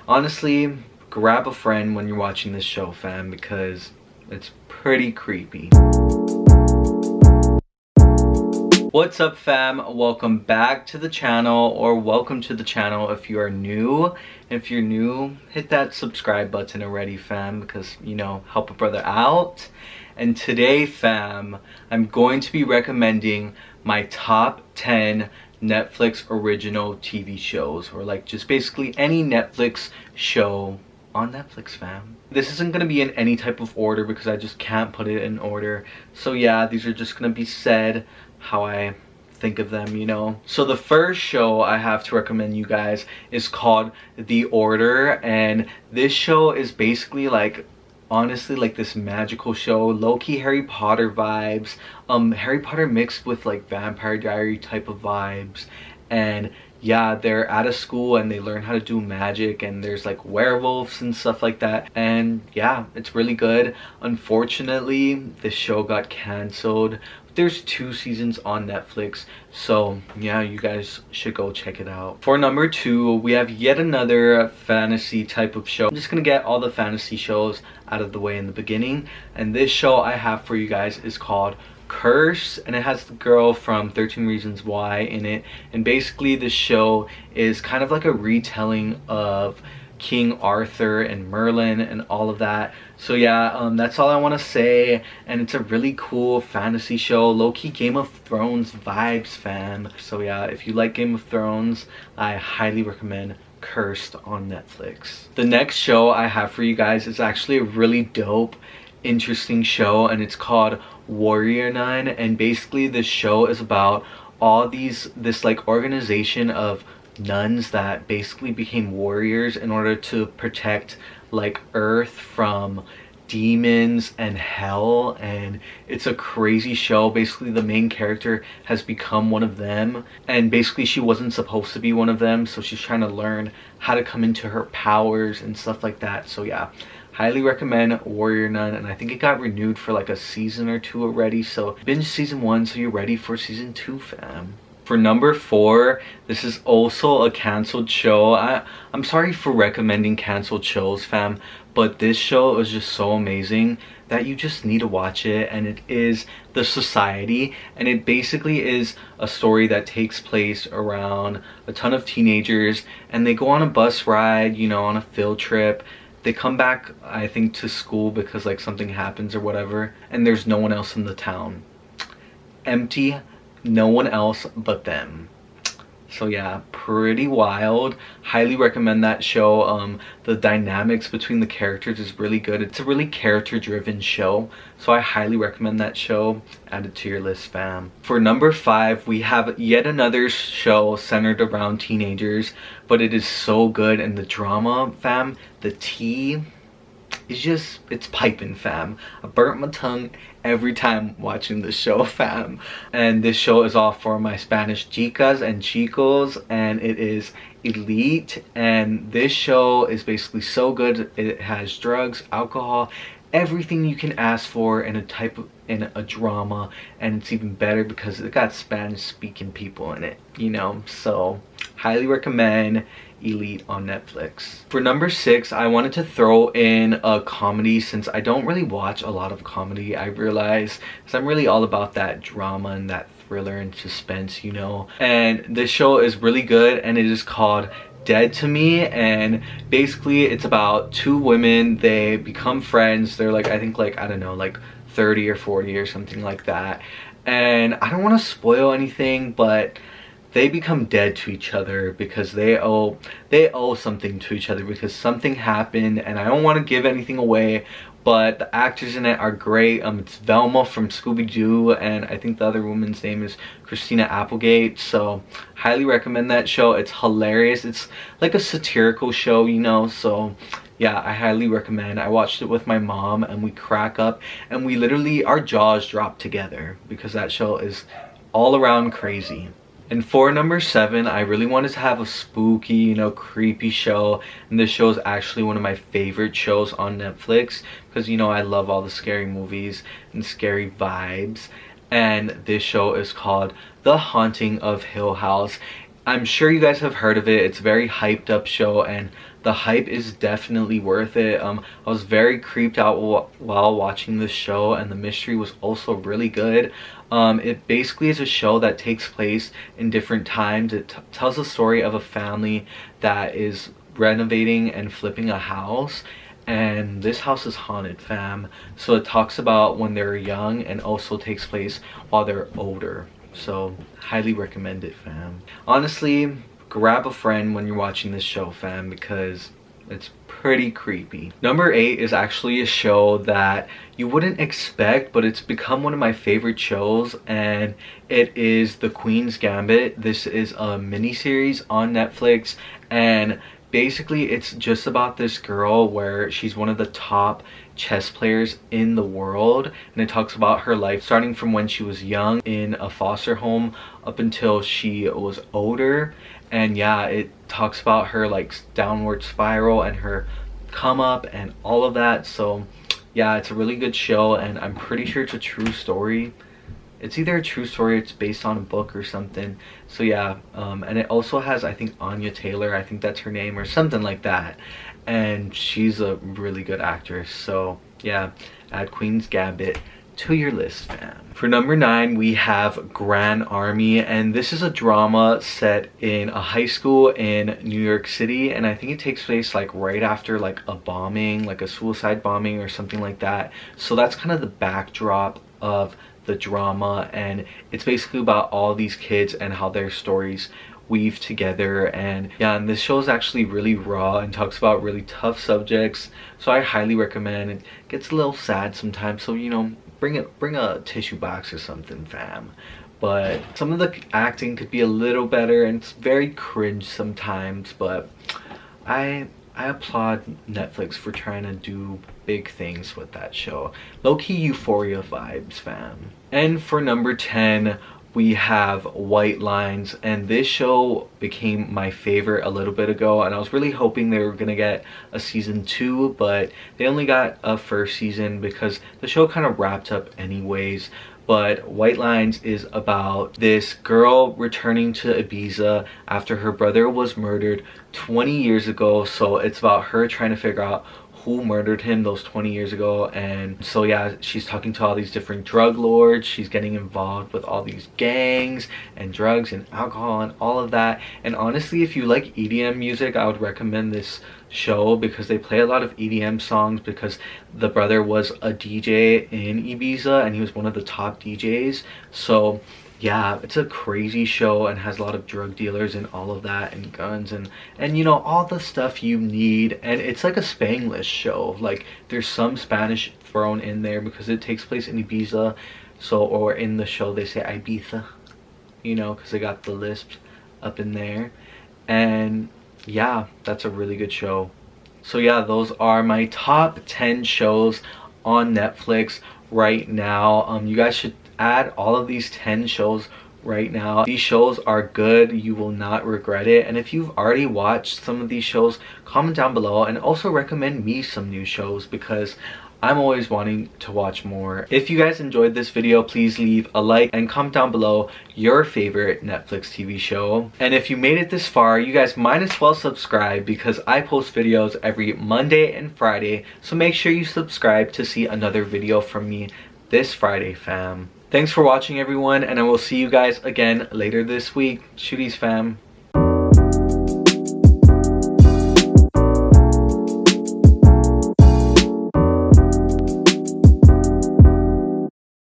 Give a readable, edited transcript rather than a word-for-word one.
honestly, grab a friend when you're watching this show, fam, because it's pretty creepy. What's up, fam? Welcome back to the channel, or welcome to the channel if you are new. If you're new, hit that subscribe button already, fam, because, you know, help a brother out. And today, fam, I'm going to be recommending my top 10 Netflix original TV shows, or like just basically any Netflix show on Netflix, fam. This isn't going to be in any type of order because I just can't put it in order. So yeah, these are just going to be said how I think of them, you know. So the first show I have to recommend you guys is called The Order, and this show is basically like, honestly, like this magical show, low-key Harry Potter vibes, Harry Potter mixed with like Vampire Diary type of vibes. And yeah, they're at a school and they learn how to do magic, and there's like werewolves and stuff like that. And yeah, it's really good. Unfortunately, this show got canceled. There's 2 seasons on Netflix, so yeah, you guys should go check it out. For number 2, we have yet another fantasy type of show. I'm just gonna get all the fantasy shows out of the way in the beginning, and this show I have for you guys is called Curse, and it has the girl from 13 Reasons Why in it. And basically this show is kind of like a retelling of King Arthur and Merlin and all of that. So yeah, that's all I want to say. And it's a really cool fantasy show, low-key Game of Thrones vibes, fam. So yeah, if you like Game of Thrones, I highly recommend Cursed on Netflix. The next show I have for you guys is actually a really dope, interesting show, and it's called Warrior Nun. And basically this show is about all this like organization of nuns that basically became warriors in order to protect like Earth from demons and hell. And it's a crazy show. Basically the main character has become one of them, and basically she wasn't supposed to be one of them, so she's trying to learn how to come into her powers and stuff like that. So yeah, highly recommend Warrior Nun, and I think it got renewed for like a season or 2 already. So binge season 1 so you're ready for season 2, fam. For number 4, this is also a canceled show. I'm sorry for recommending canceled shows, fam, but this show is just so amazing that you just need to watch it, and it is The Society. And it basically is a story that takes place around a ton of teenagers, and they go on a bus ride, you know, on a field trip. They come back, I think, to school because like something happens or whatever, and there's no one else in the town. Empty. No one else but them. So yeah, pretty wild. Highly recommend that show. The dynamics between the characters is really good. It's a really character driven show, so I highly recommend that show. Add it to your list, fam. For number 5, we have yet another show centered around teenagers, but it is so good, and the drama, fam, the tea is just, it's piping, fam. I burnt my tongue every time watching this show, fam. And this show is all for my Spanish chicas and chicos, and it is elite. And this show is basically so good. It has drugs, alcohol, everything you can ask for in a drama, and it's even better because it got Spanish speaking people in it, you know. So highly recommend Elite on Netflix. For number 6, I wanted to throw in a comedy, since I don't really watch a lot of comedy, I realize, because I'm really all about that drama and that thriller and suspense, you know. And this show is really good, and it is called Dead to Me. And basically it's about 2 women. They become friends. They're like, I think like, I don't know, like 30 or 40 or something like that. And I don't want to spoil anything, but they become dead to each other because they owe something to each other because something happened. And I don't want to give anything away, but the actors in it are great. It's Velma from Scooby-Doo, and I think the other woman's name is Christina Applegate. So highly recommend that show. It's hilarious. It's like a satirical show, you know. So yeah, I highly recommend. I watched it with my mom, and we crack up, and we literally, our jaws drop together because that show is all around crazy. And for number 7, I really wanted to have a spooky, you know, creepy show. And this show is actually one of my favorite shows on Netflix because, you know, I love all the scary movies and scary vibes. And this show is called The Haunting of Hill House. I'm sure you guys have heard of it. It's a very hyped up show, and the hype is definitely worth it. I was very creeped out while watching this show, and the mystery was also really good. It basically is a show that takes place in different times. It tells the story of a family that is renovating and flipping a house, and this house is haunted, fam. So it talks about when they're young and also takes place while they're older. So highly recommend it, fam. Honestly, grab a friend when you're watching this show, fam, because it's pretty creepy. Number 8 is actually a show that you wouldn't expect, but it's become one of my favorite shows, and it is the Queens Gambit. This is a mini-series on Netflix, and basically it's just about this girl where she's one of the top chess players in the world, and it talks about her life starting from when she was young in a foster home up until she was older. And yeah, it talks about her like downward spiral and her come up and all of that. So yeah, it's a really good show, and I'm pretty sure it's a true story. It's either a true story or it's based on a book or something. So yeah, and it also has, I think, Anya Taylor, I think that's her name, or something like that, and she's a really good actress. So yeah, add Queen's Gambit to your list, fam. For number 9, we have Grand Army, and this is a drama set in a high school in New York City, and I think it takes place like right after like a bombing, like a suicide bombing or something like that. So that's kind of the backdrop of the drama, and it's basically about all these kids and how their stories weave together. And yeah, and this show is actually really raw and talks about really tough subjects, so I highly recommend. It gets a little sad sometimes, so you know, bring a tissue box or something, fam. But some of the acting could be a little better, and it's very cringe sometimes, but I applaud Netflix for trying to do big things with that show. Low-key Euphoria vibes, fam. And for number 10, we have White Lines, and this show became my favorite a little bit ago, and I was really hoping they were gonna get a season 2, but they only got a first season because the show kind of wrapped up anyways. But White Lines is about this girl returning to Ibiza after her brother was murdered 20 years ago. So it's about her trying to figure out who murdered him those 20 years ago. And so yeah, she's talking to all these different drug lords. She's getting involved with all these gangs and drugs and alcohol and all of that. And honestly, if you like EDM music, I would recommend this show because they play a lot of EDM songs, because the brother was a DJ in Ibiza and he was one of the top DJs. So yeah, it's a crazy show and has a lot of drug dealers and all of that, and guns and you know, all the stuff you need. And it's like a Spanglish show, like there's some Spanish thrown in there because it takes place in Ibiza. So, or in the show they say Ibiza, you know, because they got the lisp up in there. And yeah, that's a really good show. So yeah, those are my top 10 shows on Netflix right now. You guys should add all of these 10 shows right now. These shows are good, you will not regret it. And if you've already watched some of these shows, comment down below and also recommend me some new shows, because I'm always wanting to watch more. If you guys enjoyed this video, please leave a like and comment down below your favorite Netflix TV show. And if you made it this far, you guys might as well subscribe, because I post videos every Monday and Friday. So make sure you subscribe to see another video from me this Friday, fam. Thanks for watching, everyone, and I will see you guys again later this week. Shooties, fam.